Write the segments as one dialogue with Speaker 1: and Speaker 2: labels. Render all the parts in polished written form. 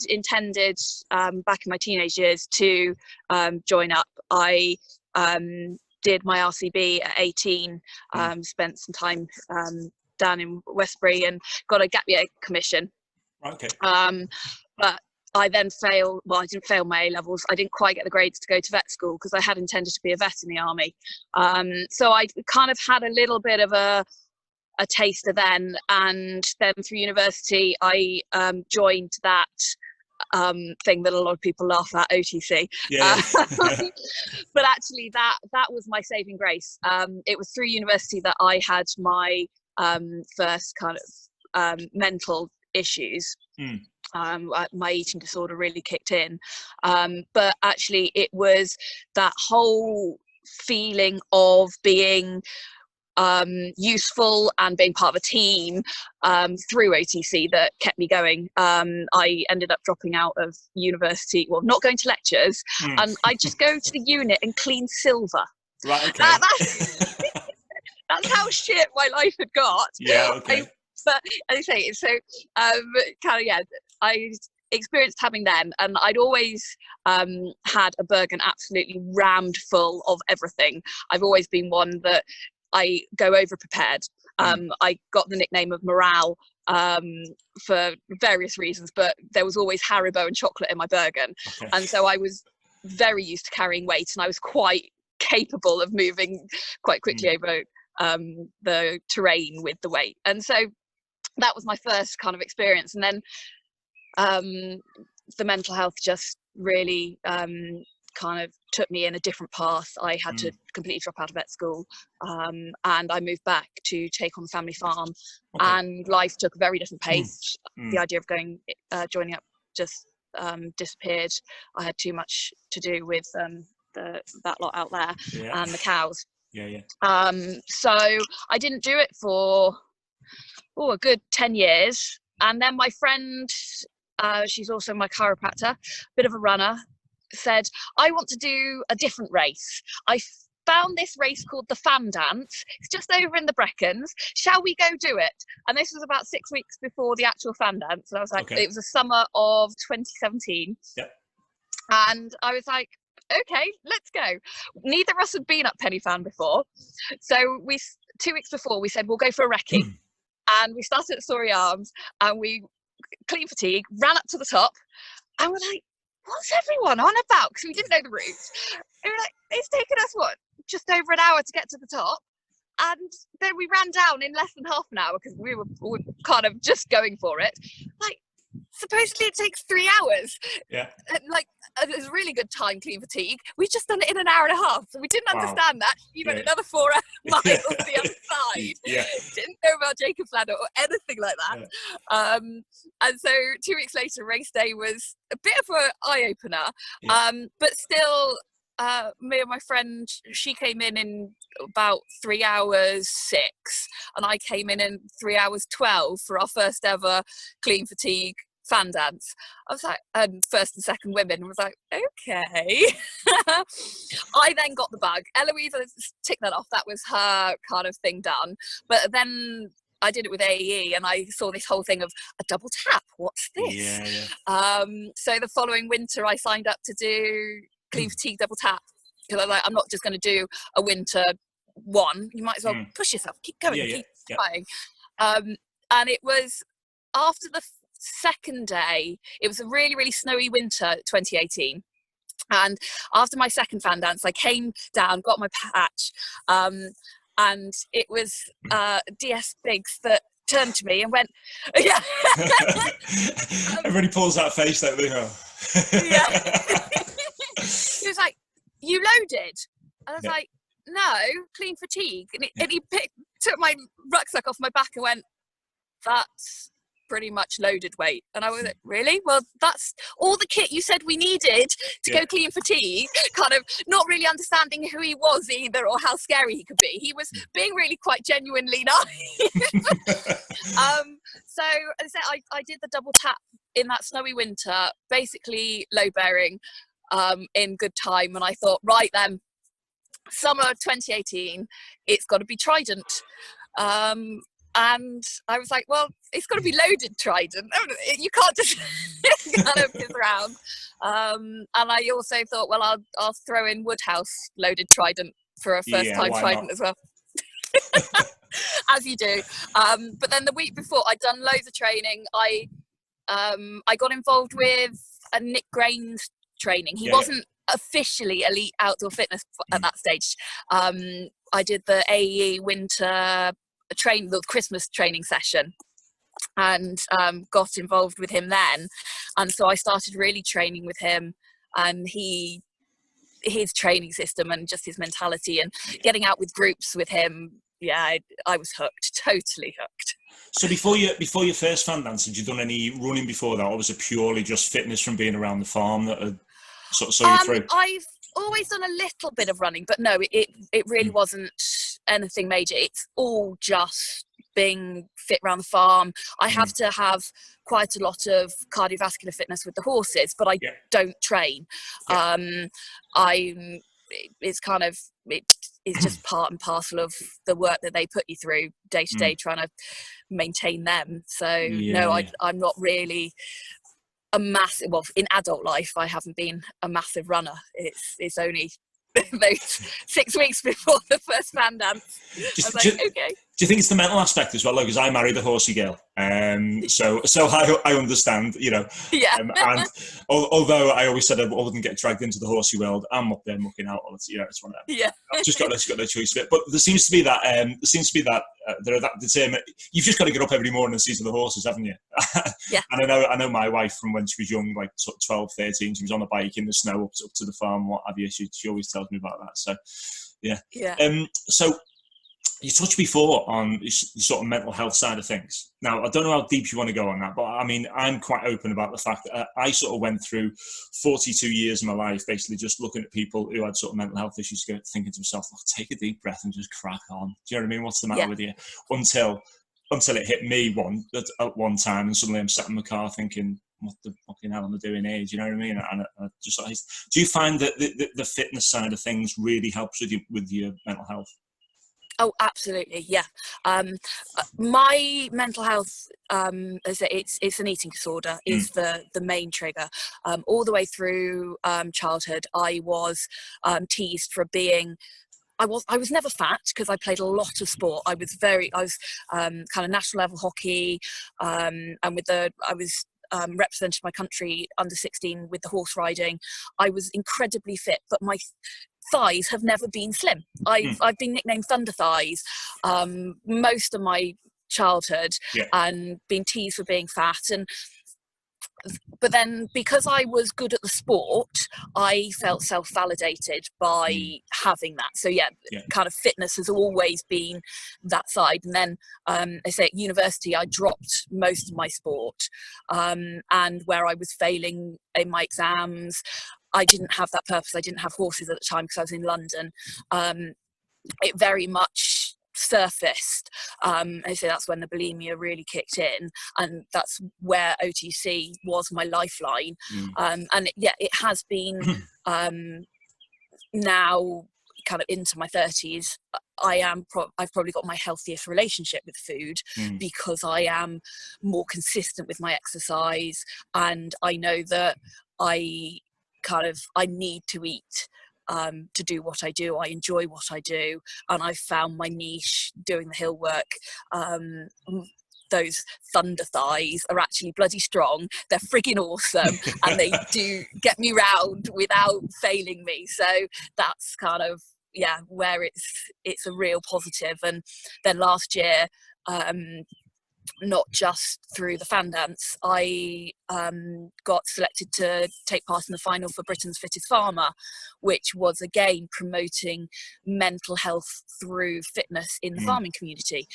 Speaker 1: intended back in my teenage years to join up. I did my RCB at 18, spent some time down in Westbury and got a gap year commission.
Speaker 2: Okay.
Speaker 1: But I then failed. Well, I didn't fail my A levels. I didn't quite get the grades to go to vet school because I had intended to be a vet in the army. So I kind of had a little bit of a taster then, and then through university I joined that thing that a lot of people laugh at, OTC.
Speaker 2: Yeah.
Speaker 1: But actually that was my saving grace. It was through university that I had my first kind of mental issues. My eating disorder really kicked in, but actually it was that whole feeling of being useful and being part of a team through OTC that kept me going. I ended up dropping out of university, well, not going to lectures, and I just go to the unit and clean silver.
Speaker 2: Right, okay.
Speaker 1: That's how shit my life had got.
Speaker 2: Yeah, okay.
Speaker 1: But as I say, so kind of, yeah, I experienced having them, and I'd always had a Bergen absolutely rammed full of everything. I've always been one that I go over prepared. I got the nickname of Morale for various reasons, but there was always Haribo and chocolate in my Bergen. Okay. And so I was very used to carrying weight, and I was quite capable of moving quite quickly over the terrain with the weight. And so that was my first kind of experience. And then the mental health just really kind of took me in a different path. I had to completely drop out of vet school, and I moved back to take on the family farm. Okay. And life took a very different pace. The idea of going joining up just disappeared. I had too much to do with that lot out there, and the cows. So I didn't do it for a good 10 years. And then my friend, she's also my chiropractor, bit of a runner, said, I want to do a different race. I found this race called the Fan Dance. It's just over in the Brecons. Shall we go do it? And this was about 6 weeks before the actual Fan Dance. And I was like, It was the summer of 2017. Yep. And I was like, okay, let's go. Neither of us had been up Penny Fan before. So 2 weeks before, we said, we'll go for a recce. And we started at Surrey Arms, and we clean fatigue, ran up to the top, and we're like, what's everyone on about? Because we didn't know the route. And we're like, it's taken us, just over an hour to get to the top. And then we ran down in less than half an hour because we were kind of just going for it. Like, supposedly it takes 3 hours. Yeah. Like, it was a really good time, clean fatigue. We just done it in an hour and a half. So we didn't understand that. You went another 4 miles the other side. Didn't know about Jacob's Ladder or anything like that. And so 2 weeks later, race day was a bit of an eye-opener. But still, me and my friend, she came in about 3 hours 6, and I came in 3 hours 12 for our first ever clean fatigue Fan Dance. I was like, first and second women, was like, okay. I then got the bug. Eloise ticked that off. That was her kind of thing done. But then I did it with AEE, and I saw this whole thing of a double tap. What's this? So the following winter, I signed up to do clean fatigue double tap, because I was like, I'm not just going to do a winter one. You might as well push yourself, keep going, keep trying. And it was after the second day, it was a really, really snowy winter 2018. And after my second Fan Dance, I came down, got my patch, and it was DS Biggs that turned to me and went,
Speaker 2: Everybody pulls that face, don't they?
Speaker 1: He was like, you loaded? And I was like, no, clean fatigue. And he took my rucksack off my back and went, that's pretty much loaded weight. And I was like, really? Well, that's all the kit you said we needed to go clean fatigue. Kind of not really understanding who he was either, or how scary he could be. He was being really quite genuinely nice. So as I said, I did the double tap in that snowy winter, basically load bearing, in good time. And I thought, right then, summer 2018, it's got to be Trident. And I was like, well, it's got to be loaded trident. You can't just kind of piss around. And I also thought, well, I'll throw in Woodhouse loaded trident for a first time trident as well. As you do. But then the week before, I'd done loads of training. I got involved with a Nick Grain's training. He wasn't officially elite outdoor fitness at that stage. I did the AE winter the Christmas training session, and got involved with him then. And so I started really training with him, and his training system and just his mentality and getting out with groups with him. Yeah, I was hooked, totally hooked.
Speaker 2: So before your first fan dance, had you done any running before that, or was it purely just fitness from being around the farm that had sort of saw you through?
Speaker 1: I've always done a little bit of running, but no, it really wasn't anything major. It's all just being fit around the farm. I have to have quite a lot of cardiovascular fitness with the horses, but I don't train. It's just part and parcel of the work that they put you through day to day, trying to maintain them. So I'm not really a massive, well, in adult life I haven't been a massive runner. It's only those 6 weeks before the first fan dance. Okay.
Speaker 2: Do you think it's the mental aspect as well? Because I married a horsey girl, so I understand, you know.
Speaker 1: Yeah.
Speaker 2: And although I always said I wouldn't get dragged into the horsey world, I'm up there mucking out. It's one of them. Yeah. I've just got no choice of it. But there seems to be that. There are that determined. You've just got to get up every morning and see to the horses, haven't you?
Speaker 1: Yeah.
Speaker 2: And I know my wife from when she was young, like 12, 13. She was on a bike in the snow up to the farm, what have you. She always tells me about that. So, yeah.
Speaker 1: Yeah.
Speaker 2: So. You touched before on the sort of mental health side of things. Now, I don't know how deep you want to go on that, but I mean, I'm quite open about the fact that I sort of went through 42 years of my life basically just looking at people who had sort of mental health issues, thinking to myself, look, take a deep breath and just crack on. Do you know what I mean? What's the matter with you? Until it hit me at one time, and suddenly I'm sat in my car thinking, what the fucking hell am I doing here? Do you know what I mean? And I just, do you find that the fitness side of things really helps with your mental health?
Speaker 1: Oh, absolutely, yeah. My mental health, as I say, it's an eating disorder is the main trigger. All the way through childhood, I was teased for being. I was never fat because I played a lot of sport. I was kind of national level hockey, and I was represented my country under 16 with the horse riding. I was incredibly fit, but my thighs have never been slim. I've been nicknamed Thunder Thighs most of my childhood, and been teased for being fat. But then because I was good at the sport, I felt self-validated by having that. So kind of fitness has always been that side. And then I say at university, I dropped most of my sport, and where I was failing in my exams, I didn't have that purpose. I didn't have horses at the time because I was in London. It very much surfaced. I say that's when the bulimia really kicked in, and that's where OTC was my lifeline. And it has been now kind of into my 30s. I've probably got my healthiest relationship with food because I am more consistent with my exercise, and I know that I need to eat to do what I do. I enjoy what I do, and I found my niche doing the hill work. Those Thunder Thighs are actually bloody strong. They're frigging awesome, and they do get me round without failing me. So that's kind of where it's a real positive. And then last year, not just through the fan dance, I got selected to take part in the final for Britain's Fittest Farmer, which was again promoting mental health through fitness in the farming community,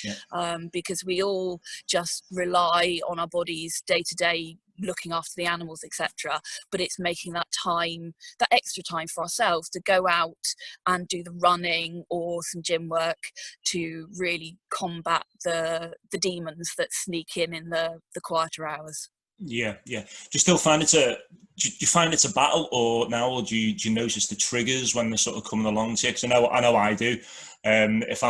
Speaker 1: because we all just rely on our bodies day to day, looking after the animals, etc. But it's making that extra time for ourselves to go out and do the running or some gym work to really combat the demons that sneak in the quieter hours.
Speaker 2: Yeah. Do you still find it's a battle, or do you notice the triggers when they're sort of coming along to you? Because I know I do. If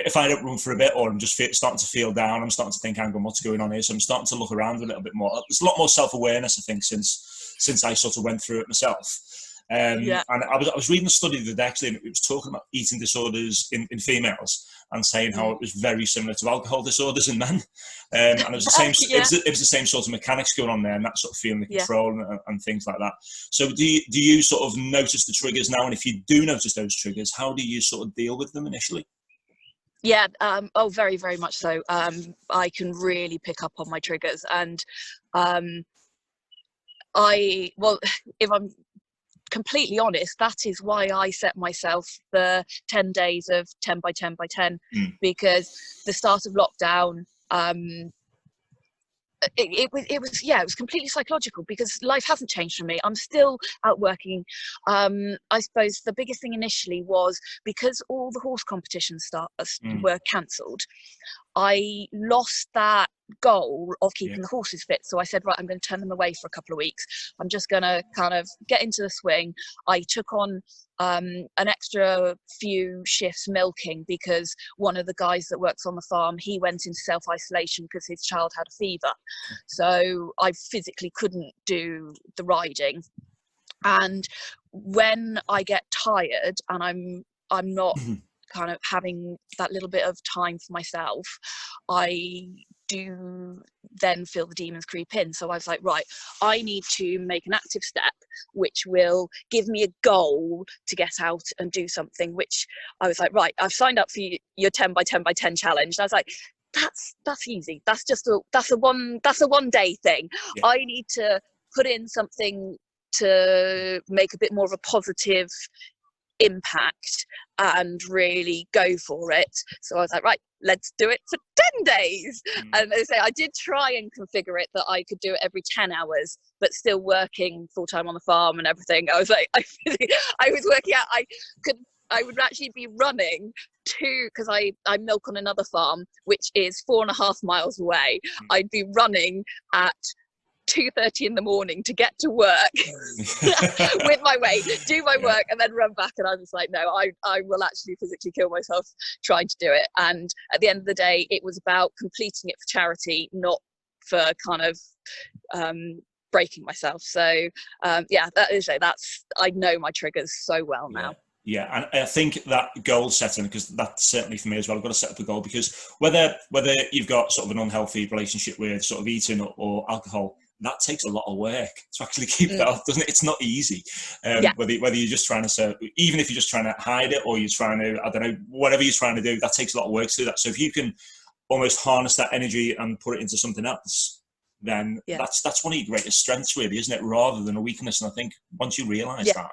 Speaker 2: if I don't run for a bit, or I'm just starting to feel down, I'm starting to think, hang on, what's going on here? So I'm starting to look around a little bit more. There's a lot more self-awareness, I think, since I sort of went through it myself. And I was reading a study the other day, actually, and it was talking about eating disorders in females, and saying how it was very similar to alcohol disorders in men. And it was the same. It was the same sort of mechanics going on there, and that sort of feeling the control and things like that. So do you sort of notice the triggers now? And if you do notice those triggers, how do you sort of deal with them initially?
Speaker 1: Yeah, very, very much so. I can really pick up on my triggers, and if I'm completely honest, that is why I set myself the 10 days of 10 by 10 by 10, because the start of lockdown, it was completely psychological, because life hasn't changed for me. I'm still out working. I suppose the biggest thing initially was because all the horse competitions were cancelled, I lost that goal of keeping the horses fit. So I said, right, I'm going to turn them away for a couple of weeks. I'm just going to kind of get into the swing. I took on an extra few shifts milking, because one of the guys that works on the farm, he went into self-isolation because his child had a fever. So I physically couldn't do the riding. And when I get tired and I'm not kind of having that little bit of time for myself, I do then feel the demons creep in. So I was like, right, I need to make an active step which will give me a goal to get out and do something, which I was like, right, I've signed up for your 10 by 10 by 10 challenge. And I was like, that's easy. That's a one day thing. I need to put in something to make a bit more of a positive impact and really go for it. So I was like, right, let's do it for 10 days. And they say I did try and configure it that I could do it every 10 hours, but still working full time on the farm and everything. I was like, I was working out, I would actually be running because I milk on another farm, which is 4.5 miles away. I'd be running at 2:30 in the morning to get to work with my weight, do my work, and then run back. And I was like, no, I will actually physically kill myself trying to do it. And at the end of the day, it was about completing it for charity, not for kind of breaking myself. So I know my triggers so well now.
Speaker 2: Yeah, and I think that goal setting, because that's certainly for me as well, I've got to set up a goal, because whether you've got sort of an unhealthy relationship with sort of eating or alcohol, that takes a lot of work to actually keep that off, doesn't it? It's not easy. Whether you're just trying to, even if you're just trying to hide it, or you're trying to, I don't know, whatever you're trying to do, that takes a lot of work to do that. So if you can almost harness that energy and put it into something else, then that's one of your greatest strengths, really, isn't it? Rather than a weakness. And I think once you realise that,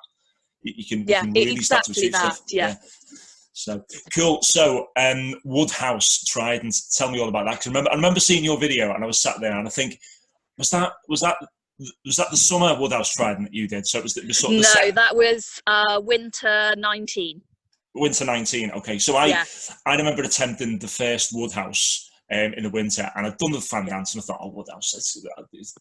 Speaker 2: you can really start to achieve stuff. So cool. So Woodhouse Trident, tell me all about that. Because I remember seeing your video, and I was sat there, and I think, was that the summer Woodhouse Trident that you did? So it was sort of
Speaker 1: that was winter 19.
Speaker 2: Winter 19. Okay, so I remember attempting the first Woodhouse in the winter, and I'd done the fan dance, and I thought, oh, Woodhouse,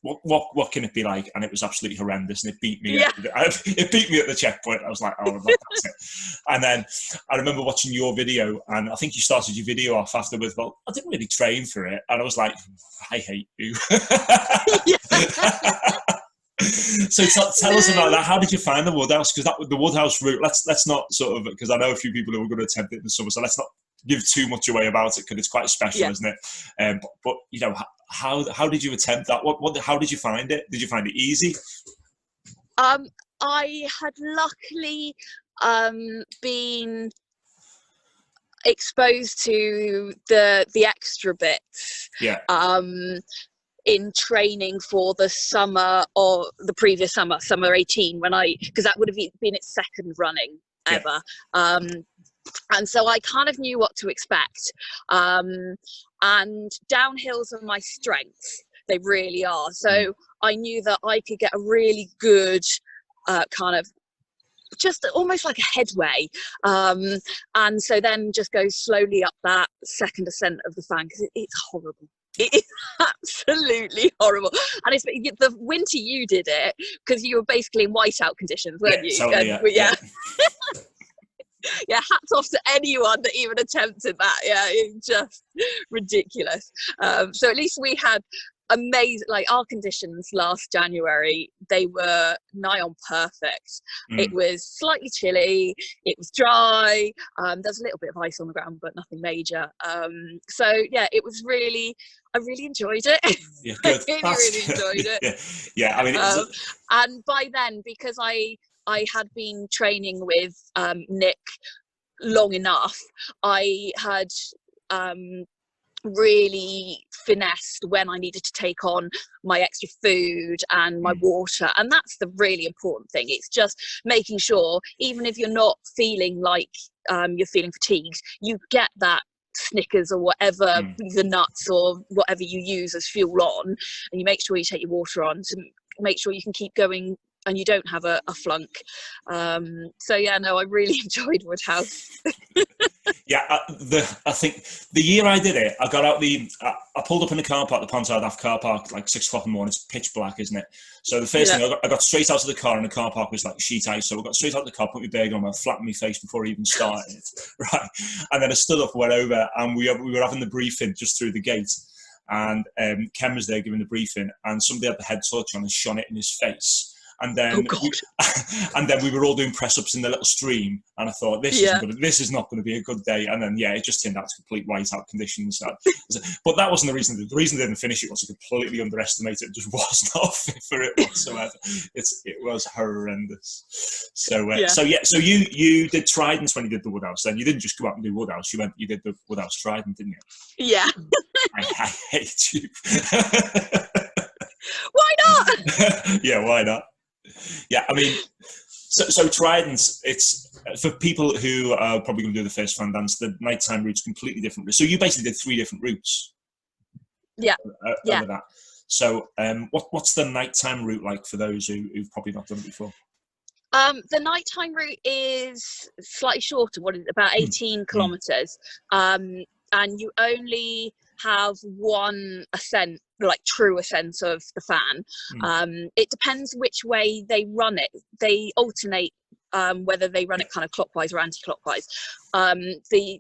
Speaker 2: what can it be like? And it was absolutely horrendous, and it beat me. It beat me at the checkpoint. I was like, oh, that's it. And then I remember watching your video, and I think you started your video off after with, well, I didn't really train for it, and I was like, I hate you. So tell us about that. How did you find the Woodhouse? Because the Woodhouse route, let's not sort of, because I know a few people who are going to attempt it in the summer, so let's not give too much away about it, because it's quite special, isn't it? But you know, how did you attempt that? How did you find it? Did you find it easy?
Speaker 1: I had luckily been exposed to the extra bits in training for the summer, or the previous summer 18, because that would have been its second running ever. And so I kind of knew what to expect. And downhills are my strengths. They really are. So I knew that I could get a really good kind of, just almost like a headway. And so then just go slowly up that second ascent of the fan, because it's horrible. It is absolutely horrible. And it's the winter you did it, because you were basically in whiteout conditions, weren't you?
Speaker 2: Totally,
Speaker 1: Yeah, hats off to anyone that even attempted that. Yeah, it's just ridiculous. So at least we had amazing, like our conditions last January, they were nigh on perfect. It was slightly chilly, it was dry, there's a little bit of ice on the ground but nothing major. So yeah, it was really, I really enjoyed it.
Speaker 2: Yeah, good.
Speaker 1: I really enjoyed it.
Speaker 2: Yeah, I mean,
Speaker 1: and by then, because I had been training with Nick long enough, I had really finessed when I needed to take on my extra food and my water, and that's the really important thing. It's just making sure, even if you're not feeling like you're feeling fatigued, you get that Snickers or whatever, the nuts or whatever you use as fuel on, and you make sure you take your water on to make sure you can keep going and you don't have a flunk. So yeah, no, I really enjoyed Woodhouse.
Speaker 2: Yeah, I think the year I did it, I got out I pulled up in the car park, the Pontard Ave car park, like 6 o'clock in the morning. It's pitch black, isn't it? So the first thing, I got straight out of the car, and the car park was like sheet ice. So I got straight out of the car, put my bag on, I flattened my face before I even started, right? And then I stood up, went over, and we were having the briefing just through the gate. And Ken was there giving the briefing, and somebody had the head torch on and shone it in his face. And then, we were all doing press ups in the little stream, and I thought this is not going to be a good day. And then it just turned out to complete whiteout conditions. But that wasn't the reason. The reason I didn't finish it was I completely underestimated. It just was not fit for it whatsoever. It was horrendous. So you did Tridents when you did the Woodhouse. Then you didn't just go out and do Woodhouse. You did the Woodhouse Trident, didn't you?
Speaker 1: Yeah.
Speaker 2: I hate you.
Speaker 1: Why not?
Speaker 2: Yeah, why not? Yeah, I mean, so Tridents, it's for people who are probably going to do the first fan dance, the nighttime route's completely different. So you basically did 3 different routes.
Speaker 1: Yeah.
Speaker 2: Over that. So what's the nighttime route like for those who've probably not done it before?
Speaker 1: The nighttime route is slightly shorter, about 18 kilometres. And you only have one ascent, like true ascent of the fan. It depends which way they run it. They alternate whether they run it kind of clockwise or anti-clockwise.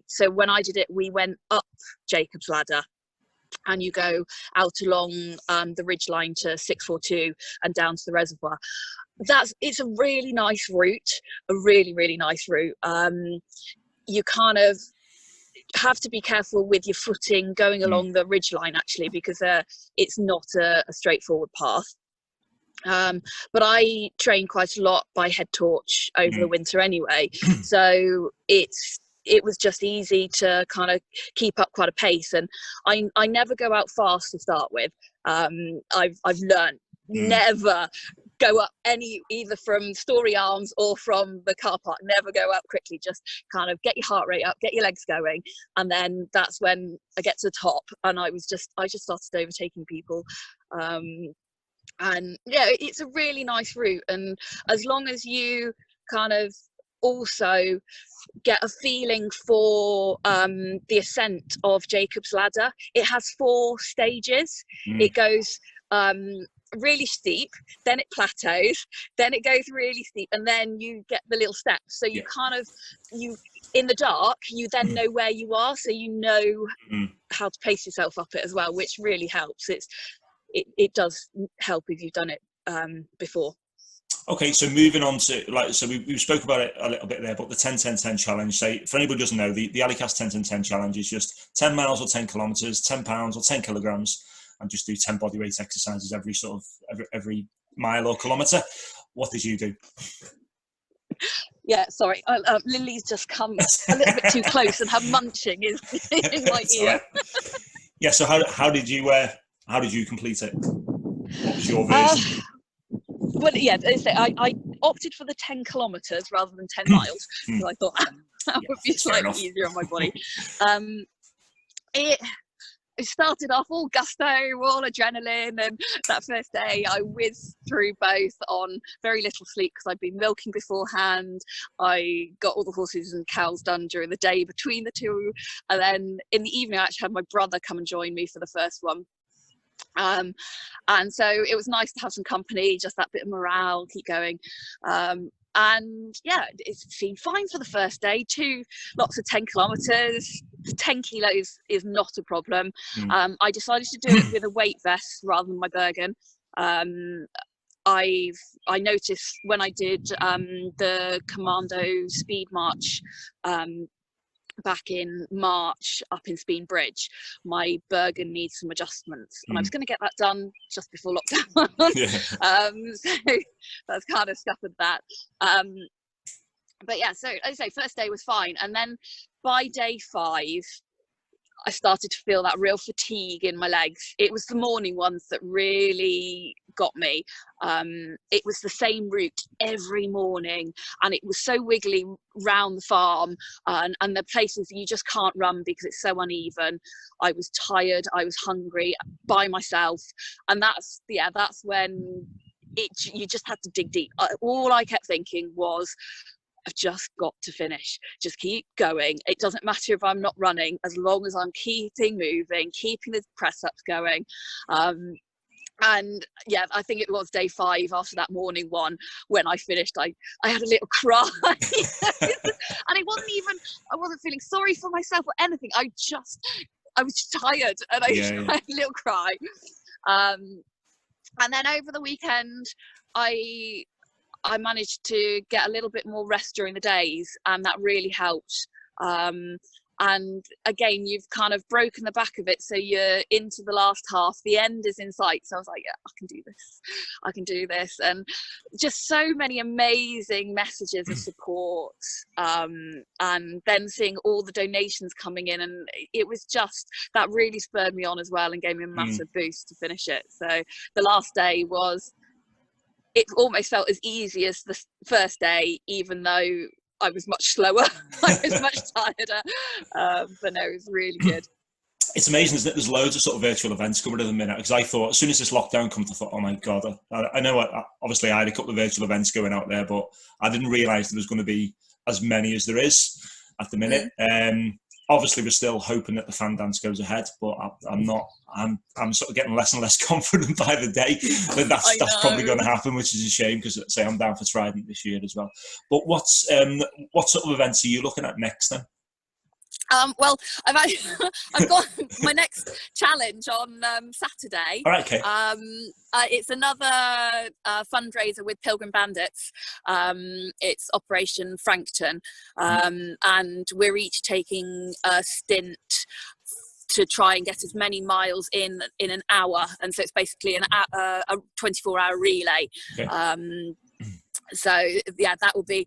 Speaker 1: So when I did it, we went up Jacob's Ladder, and you go out along the ridge line to 642 and down to the reservoir. It's a really nice route, a really, really nice route. You kind of have to be careful with your footing going along the ridge line, actually, because it's not a straightforward path. But I train quite a lot by head torch over the winter anyway, so it was just easy to kind of keep up quite a pace. And I never go out fast to start with. I've learned never go up either from Story Arms or from the car park. Never go up quickly, just kind of get your heart rate up, get your legs going, and then that's when I get to the top, and I just started overtaking people. And yeah, it's a really nice route, and as long as you kind of also get a feeling for the ascent of Jacob's Ladder, it has 4 stages. It goes really steep, then it plateaus, then it goes really steep, and then you get the little steps. So you kind of, in the dark, you then know where you are, so you know how to pace yourself up it as well, which really helps. It does help if you've done it before. Okay,
Speaker 2: so moving on to, so we spoke about it a little bit there, but the 10-10-10 challenge, say, for anybody who doesn't know, the Alicast 10-10-10 challenge is just 10 miles or 10 kilometres, 10 pounds or 10 kilograms, and just do 10 bodyweight exercises every mile or kilometre. What did you do?
Speaker 1: Yeah, sorry, Lily's just come a little bit too close, and her munching is in my ear.
Speaker 2: Right. Yeah, so how did you complete it? What was your version?
Speaker 1: Well, yeah, I opted for the 10 kilometres rather than 10 miles, because I thought that would be slightly easier on my body. It started off all gusto, all adrenaline, and that first day I whizzed through both on very little sleep because I'd been milking beforehand. I got all the horses and cows done during the day between the two, and then in the evening I actually had my brother come and join me for the first one. And so it was nice to have some company, just that bit of morale, keep going. And yeah, it seemed fine for the first day. Lots of 10 kilometers, 10 kilos is not a problem. I decided to do it with a weight vest rather than my Bergen. I noticed when I did the Commando Speed March back in March up in Speen Bridge, my Bergen needs some adjustments, and I was going to get that done just before lockdown. So that's kind of scuppered that. But yeah, so as I say, first day was fine, and then by day 5 I started to feel that real fatigue in my legs. It was the morning ones that really got me. It was the same route every morning, and it was so wiggly round the farm, and the places you just can't run because it's so uneven. I was tired, I was hungry, by myself, and that's when you just had to dig deep. All I kept thinking was, I've just got to finish. Just keep going. It doesn't matter if I'm not running, as long as I'm keeping moving, keeping the press ups going. And yeah, I think it was day 5 after that morning one when I finished. I had a little cry, and it wasn't even. I wasn't feeling sorry for myself or anything. I was just tired, and I had a little cry. And then over the weekend, I managed to get a little bit more rest during the days, and that really helped. And again, you've kind of broken the back of it, so you're into the last half, the end is in sight. So I was like, yeah, I can do this, and just so many amazing messages of support, and then seeing all the donations coming in, and it was just, that really spurred me on as well and gave me a massive boost to finish it. So the last day it almost felt as easy as the first day, even though I was much slower. I was much tireder. But no, it was really good.
Speaker 2: It's amazing, isn't it? There's loads of sort of virtual events coming at the minute, because I thought as soon as this lockdown comes, I thought, oh my God, I know obviously I had a couple of virtual events going out there, but I didn't realise there was going to be as many as there is at the minute. Obviously, we're still hoping that the fan dance goes ahead, but I'm sort of getting less and less confident by the day that that's probably going to happen, which is a shame, because say I'm down for Trident this year as well. But what sort of events are you looking at next then?
Speaker 1: Well, I've got my next challenge on Saturday.
Speaker 2: All right, okay.
Speaker 1: It's another fundraiser with Pilgrim Bandits. It's Operation Frankton, and we're each taking a stint to try and get as many miles in an hour, and so it's basically a 24-hour relay. Okay. So yeah, that will be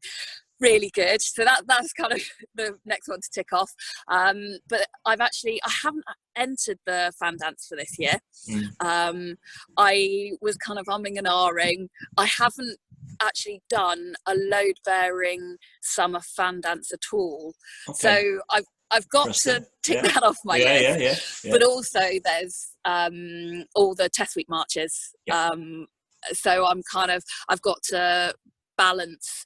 Speaker 1: really good. So that's kind of the next one to tick off. But I haven't entered the fan dance for this year. I was kind of umming and ahhing. I haven't actually done a load bearing summer fan dance at all. Okay. So I've got to tick that off my list. Yeah. But also there's all the test week marches. Yeah. So I've got to balance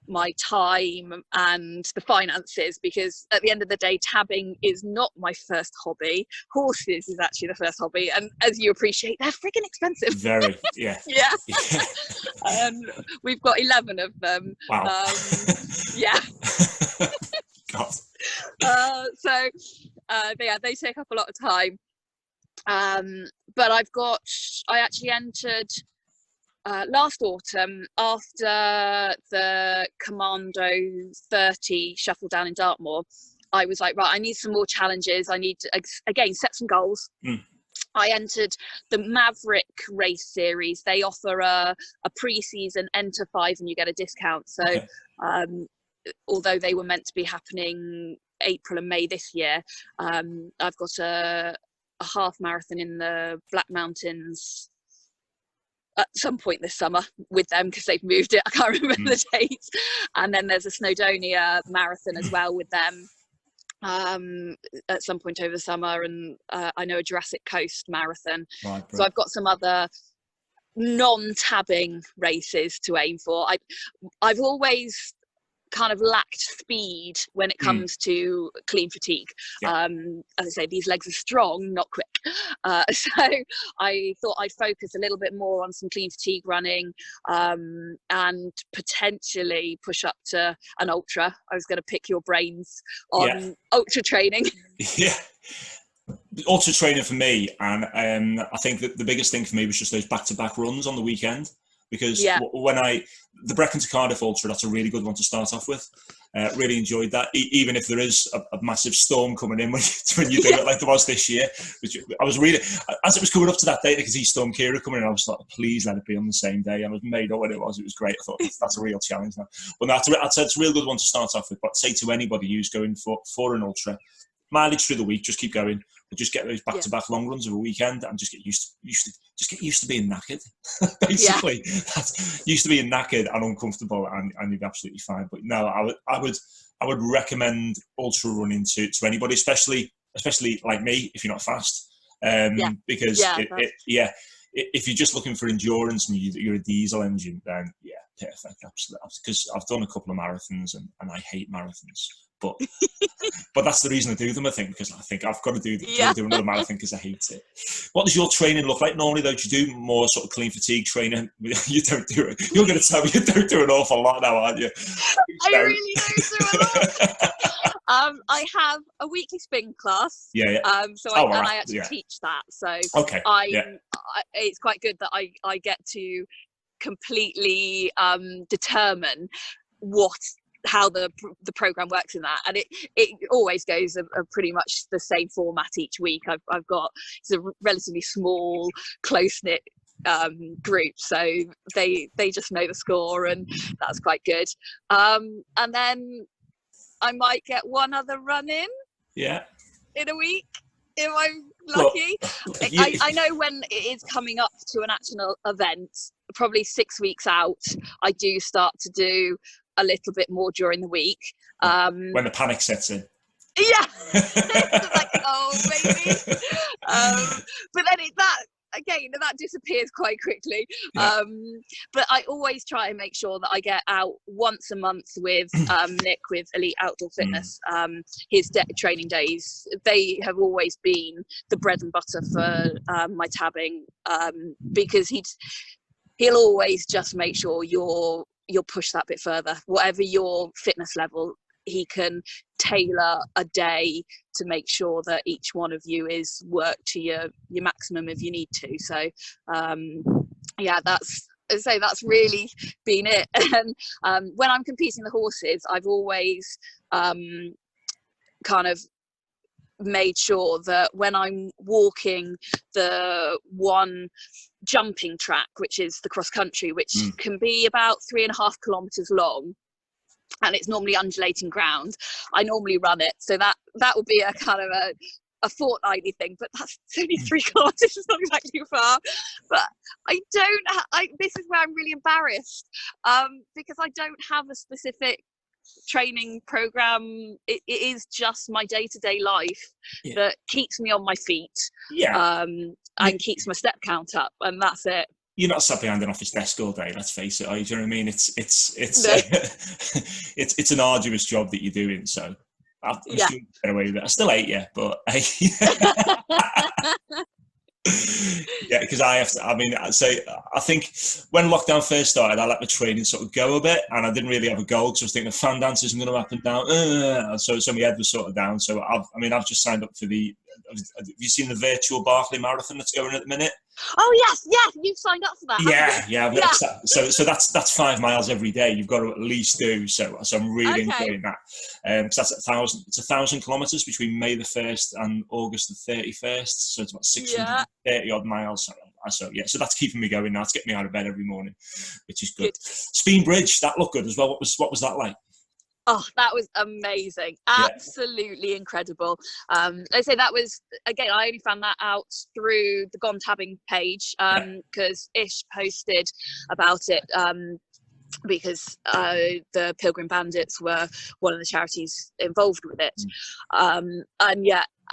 Speaker 1: my time and the finances, because at the end of the day, tabbing is not my first hobby. Horses is actually the first hobby, and as you appreciate, they're freaking expensive.
Speaker 2: Very, yeah.
Speaker 1: Yeah. We've got 11 of them.
Speaker 2: Wow.
Speaker 1: Yeah.
Speaker 2: God.
Speaker 1: So they take up a lot of time. But I actually entered last autumn, after the Commando 30 shuffle down in Dartmoor. I was like, right, I need some more challenges. I need to, again, set some goals. I entered the Maverick race series. They offer a pre-season enter 5 and you get a discount. So okay. Although they were meant to be happening April and May this year, I've got a half marathon in the Black Mountains at some point this summer with them, because they've moved it. I can't remember the dates. And then there's a Snowdonia marathon as well with them at some point over the summer, and I know a Jurassic Coast marathon. Right. So I've got some other non-tabbing races to aim for. I've always kind of lacked speed when it comes to clean fatigue.
Speaker 2: Yeah.
Speaker 1: As I say, these legs are strong, not quick. So I thought I'd focus a little bit more on some clean fatigue running, and potentially push up to an ultra. I was going to pick your brains on ultra training.
Speaker 2: Yeah. Ultra training for me, and I think that the biggest thing for me was just those back-to-back runs on the weekend, because when the Brecon to Cardiff Ultra, that's a really good one to start off with. Really enjoyed that, even if there is a massive storm coming in when you do it, like there was this year. Which I was really, as it was coming up to that date, I could see Storm Kira coming in. I was like, please let it be on the same day. I was made up when it was. It was great. I thought that's a real challenge now. But no, I'd say it's a real good one to start off with. But say to anybody who's going for an ultra, mileage through the week, just keep going. But just get those back-to-back long runs of a weekend, and just get used to being knackered. Basically, that's used to being knackered and uncomfortable, and you'd be absolutely fine. But no, I would recommend ultra running to anybody, especially like me, if you're not fast, because if you're just looking for endurance and you're a diesel engine, then perfect, absolutely. Because I've done a couple of marathons and I hate marathons. But that's the reason I do them, I think, because I think I've got to do another marathon because I hate it. What does your training look like normally, though? Do you do more sort of clean fatigue training? You don't do it. You're going to tell me you don't do an awful lot now, aren't you?
Speaker 1: I really don't do a lot. I have a weekly spin class. So I actually teach that. So it's quite good that I get to completely determine how the program works in that, and it always goes a pretty much the same format each week. I've got, it's a relatively small, close-knit group, so they just know the score, and that's quite good. And then I might get one other run in a week if I'm lucky. I know when it is coming up to an actual event, probably 6 weeks out, I do start to do a little bit more during the week.
Speaker 2: When the panic sets in.
Speaker 1: Yeah. It's like, oh, baby. But then that disappears quite quickly. But I always try and make sure that I get out once a month with Nick with Elite Outdoor Fitness. His training days, they have always been the bread and butter for my tabbing, because he'll always just make sure you'll push that bit further. Whatever your fitness level, he can tailor a day to make sure that each one of you is worked to your maximum if you need to. So that's really been it. And when I'm competing the horses, I've always kind of made sure that when I'm walking the one jumping track, which is the cross country, which can be about 3.5 kilometers long, and it's normally undulating ground, I normally run it. So that would be a kind of a fortnightly thing, but that's only 3 kilometers. It's not exactly far. But this is where I'm really embarrassed, because I don't have a specific training program. It is just my day-to-day life that keeps me on my feet, and keeps my step count up, and that's it.
Speaker 2: You're not sat behind an office desk all day, let's face it, are you? Do you know what I mean? It's it's an arduous job that you're doing, so I'm still get away with it. I still hate you, but because I think when lockdown first started, I let my training sort of go a bit, and I didn't really have a goal, because I was thinking the fan dances are going to up and down, so my head was sort of down. So I've just signed up for the. Have you seen the virtual Barclay Marathon that's going at the minute?
Speaker 1: Oh yes, you've signed up for that.
Speaker 2: So that's 5 miles every day. You've got to at least do. So I'm really enjoying that. Because that's 1,000. It's 1,000 kilometers between May the 1st and August the 31st. So it's about 630 odd miles. So that's keeping me going now. It's getting me out of bed every morning, which is good. Speen Bridge, that looked good as well. What was that like?
Speaker 1: Oh, that was amazing. Absolutely incredible. I say that was, again, I only found that out through the Gone Tabbing page, because Ish posted about it, because the Pilgrim Bandits were one of the charities involved with it. And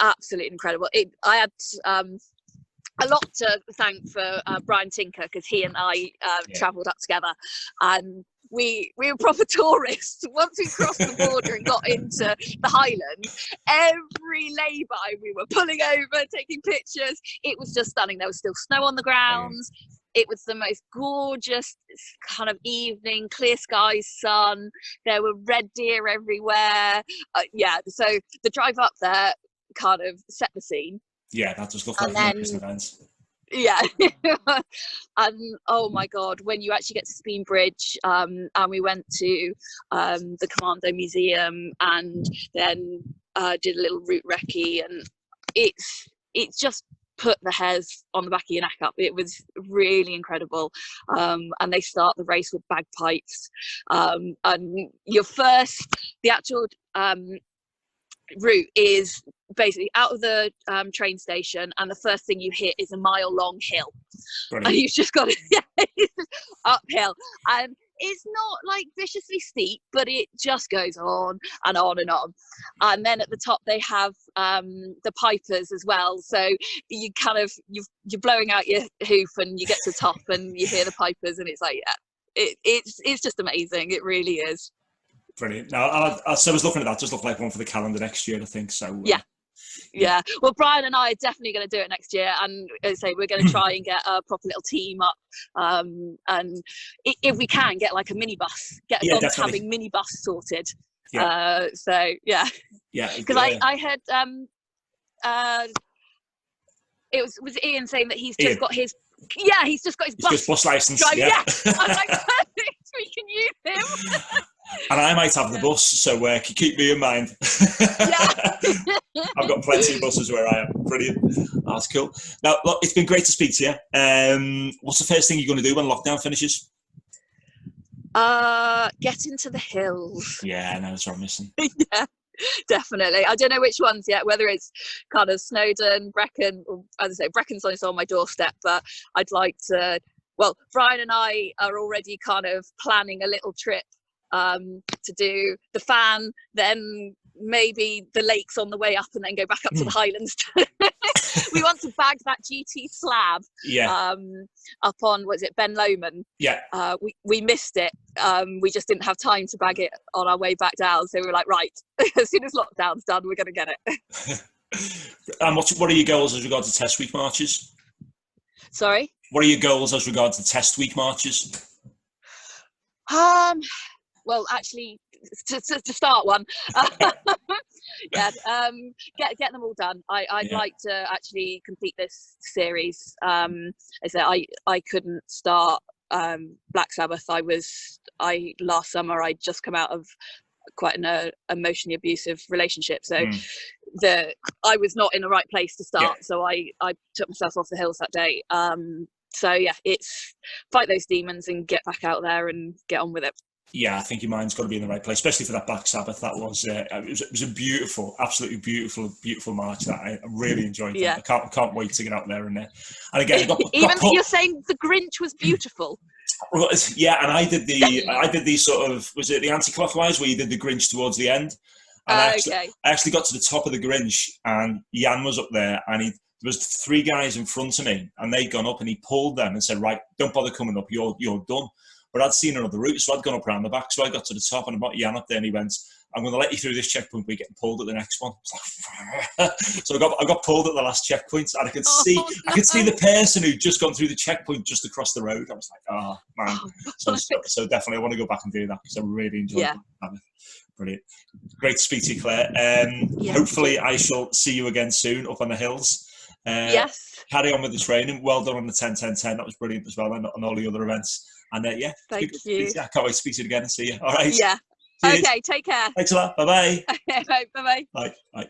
Speaker 1: absolutely incredible. I had a lot to thank for Brian Tinker, because he and I travelled up together, and we were proper tourists. Once we crossed the border and got into the Highlands, every lay-by we were pulling over, taking pictures. It was just stunning. There was still snow on the grounds. It was the most gorgeous kind of evening, clear skies, sun. There were red deer everywhere. So the drive up there kind of set the scene.
Speaker 2: Yeah, that does look like an amazing event.
Speaker 1: Yeah. And oh my God, when you actually get to Speen Bridge, and we went to the Commando Museum, and then did a little route recce, and it's just put the hairs on the back of your neck up. It was really incredible. And they start the race with bagpipes, and the actual route is basically out of the train station, and the first thing you hit is a mile-long hill. Brilliant. And you've just got to it's just uphill, and it's not like viciously steep, but it just goes on and on and on. And then at the top they have the pipers as well, so you kind of you're blowing out your hoof and you get to the top and you hear the pipers, and it's like, yeah, it's just amazing. It really is.
Speaker 2: Brilliant. Now, so I was looking at that, just look like one for the calendar next year, I think. So
Speaker 1: yeah. Well, Brian and I are definitely going to do it next year, and as I say, we're going to try and get a proper little team up, and if we can get like a minibus, get a dog-having minibus sorted. So yeah, because I heard it was Ian saying that he's just got his
Speaker 2: bus license.
Speaker 1: Yeah. I'm like, we can use him.
Speaker 2: And I might have the bus, so keep me in mind. I've got plenty of buses where I am. Brilliant. That's cool. Now, look, it's been great to speak to you. What's the first thing you're going to do when lockdown finishes?
Speaker 1: Get into the hills.
Speaker 2: Yeah, no, that's what I'm missing.
Speaker 1: Yeah, definitely. I don't know which ones yet, whether it's kind of Snowdon, Brecon, or, as I say, Breccon's on my doorstep, but I'd like to, well, Brian and I are already kind of planning a little trip to do the Fan, then maybe the lakes on the way up, and then go back up to the Highlands. We want to bag that GT slab up on, was it Ben Lomond? Yeah. We missed it. We just didn't have time to bag it on our way back down, so we were like, right, as soon as lockdown's done, we're going to get it.
Speaker 2: And what are your goals as regards to test week marches?
Speaker 1: Sorry?
Speaker 2: What are your goals as regards to test week marches?
Speaker 1: Well, actually, to start one, get them all done. I'd like to actually complete this series. I couldn't start Black Sabbath. Last summer I'd just come out of quite an emotionally abusive relationship, so I was not in the right place to start. So I took myself off the hills that day. So yeah, it's fight those demons and get back out there and get on with it.
Speaker 2: Yeah, I think your mind's got to be in the right place, especially for that Black Sabbath. That was it was a beautiful, absolutely beautiful march. That I really enjoyed. Yeah, I can't wait to get out there and again,
Speaker 1: you're saying the Grinch was beautiful.
Speaker 2: Well, yeah, and I did the sort of, was it the anti-clockwise where you did the Grinch towards the end? And I actually got to the top of the Grinch, and Jan was up there, and there was 3 guys in front of me, and they'd gone up, and he pulled them and said, right, don't bother coming up, you're done. But I'd seen another route, so I'd gone up around the back. So I got to the top, and I brought Jan up there, and he went, I'm going to let you through this checkpoint, but you're getting pulled at the next one. So I got pulled at the last checkpoint, and I could see the person who'd just gone through the checkpoint just across the road. I was like, oh, man. So definitely I want to go back and do that, because I really enjoyed it. Brilliant. Great to speak to you, Claire. Hopefully I shall see you again soon up on the hills.
Speaker 1: Yes.
Speaker 2: Carry on with the training. Well done on the 10-10-10. That was brilliant as well, and on all the other events. And
Speaker 1: thank you.
Speaker 2: I can't wait to speak to you again and see you. All right.
Speaker 1: Yeah. Cheers. Okay, take care.
Speaker 2: Thanks a lot. Bye-bye.
Speaker 1: Bye-bye.
Speaker 2: Bye. Bye.